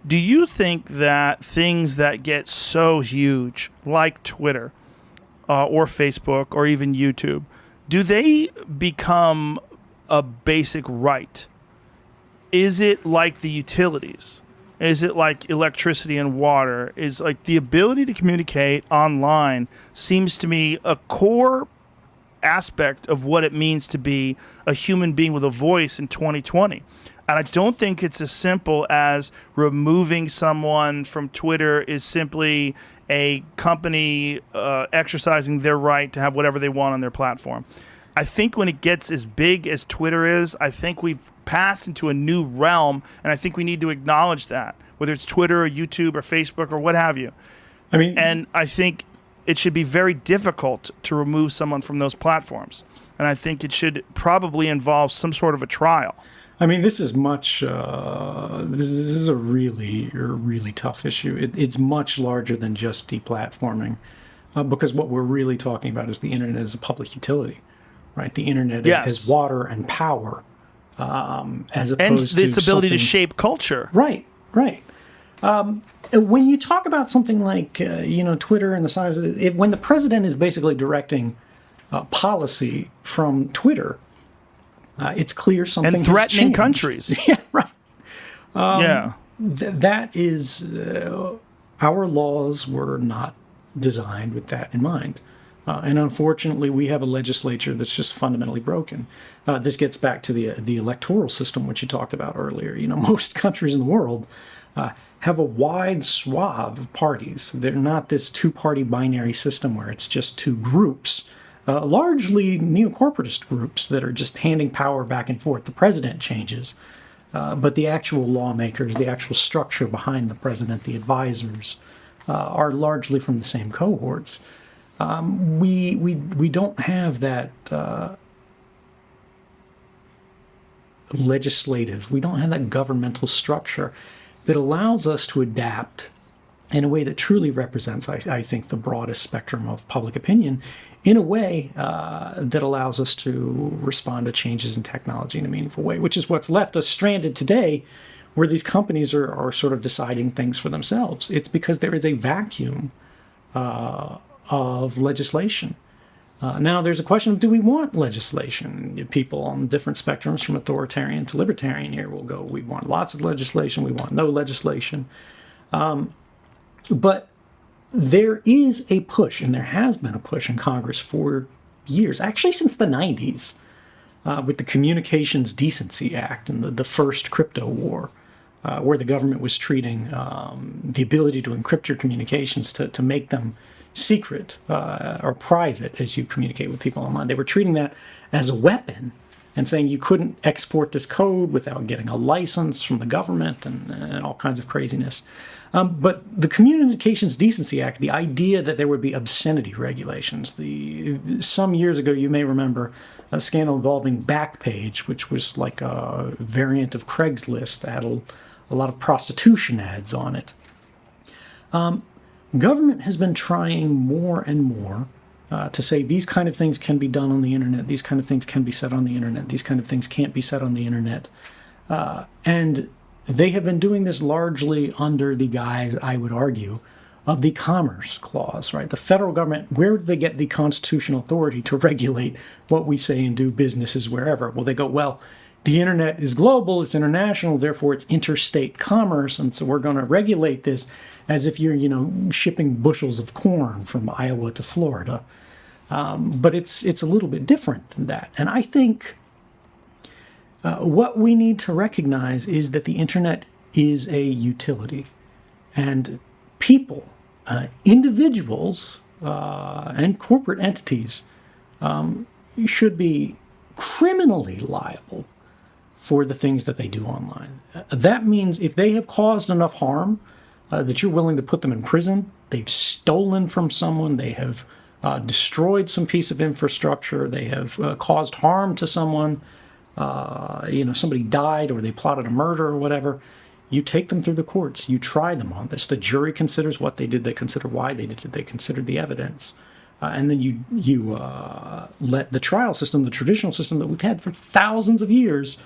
Do you think that things that get so huge, like Twitter or Facebook or even YouTube, do they become a basic right? Is it like the utilities? Is it like electricity and water? Is like the ability to communicate online seems to me a core aspect of what it means to be a human being with a voice in 2020. And I don't think it's as simple as removing someone from Twitter is simply a company exercising their right to have whatever they want on their platform. I think when it gets as big as Twitter is, I think we've passed into a new realm, and I think we need to acknowledge that, whether it's Twitter or YouTube or Facebook or what have you. And I think it should be very difficult to remove someone from those platforms. And I think it should probably involve some sort of a trial. This is much, this is a really tough issue. It's much larger than just deplatforming, because what we're really talking about is the internet as a public utility, right? The internet as water and power, as opposed to its ability to shape culture. Right. When you talk about something like, Twitter and the size of it, when the president is basically directing policy from Twitter, it's clear something and threatening has changed. Countries. Yeah, right. That is, our laws were not designed with that in mind. And unfortunately, we have a legislature that's just fundamentally broken. This gets back to the electoral system, which you talked about earlier. Most countries in the world have a wide swath of parties. They're not this two-party binary system where it's just two groups, largely neo-corporatist groups that are just handing power back and forth. The president changes, but the actual lawmakers, the actual structure behind the president, the advisors, are largely from the same cohorts. We don't have that legislative, we don't have that governmental structure that allows us to adapt in a way that truly represents, I think, the broadest spectrum of public opinion, in a way that allows us to respond to changes in technology in a meaningful way, which is what's left us stranded today, where these companies are sort of deciding things for themselves. It's because there is a vacuum of legislation. Now, there's a question of, do we want legislation? People on different spectrums, from authoritarian to libertarian here, will go, we want lots of legislation, we want no legislation. But there is a push, and there has been a push in Congress for years, actually since the 90s, with the Communications Decency Act and the first crypto war, where the government was treating the ability to encrypt your communications to make them secret or private as you communicate with people online. They were treating that as a weapon and saying you couldn't export this code without getting a license from the government and all kinds of craziness. But the Communications Decency Act, the idea that there would be obscenity regulations, some years ago you may remember a scandal involving Backpage, which was like a variant of Craigslist that had a lot of prostitution ads on it. Government has been trying more and more to say these kind of things can be done on the internet, these kind of things can be said on the internet, these kind of things can't be said on the internet. And they have been doing this largely under the guise, I would argue, of the Commerce Clause, right? The federal government, where do they get the constitutional authority to regulate what we say and do businesses wherever? Well, they go, well, the internet is global, it's international, therefore it's interstate commerce, and so we're going to regulate this as if you're, shipping bushels of corn from Iowa to Florida. But it's a little bit different than that. And I think what we need to recognize is that the internet is a utility. And people, individuals, and corporate entities should be criminally liable for the things that they do online. That means if they have caused enough harm that you're willing to put them in prison, they've stolen from someone, they have destroyed some piece of infrastructure, they have caused harm to someone, somebody died or they plotted a murder or whatever, you take them through the courts, you try them on this. The jury considers what they did, they consider why they did it, they consider the evidence. And then you let the trial system, the traditional system that we've had for thousands of years,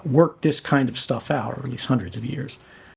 work this kind of stuff out, or at least hundreds of years.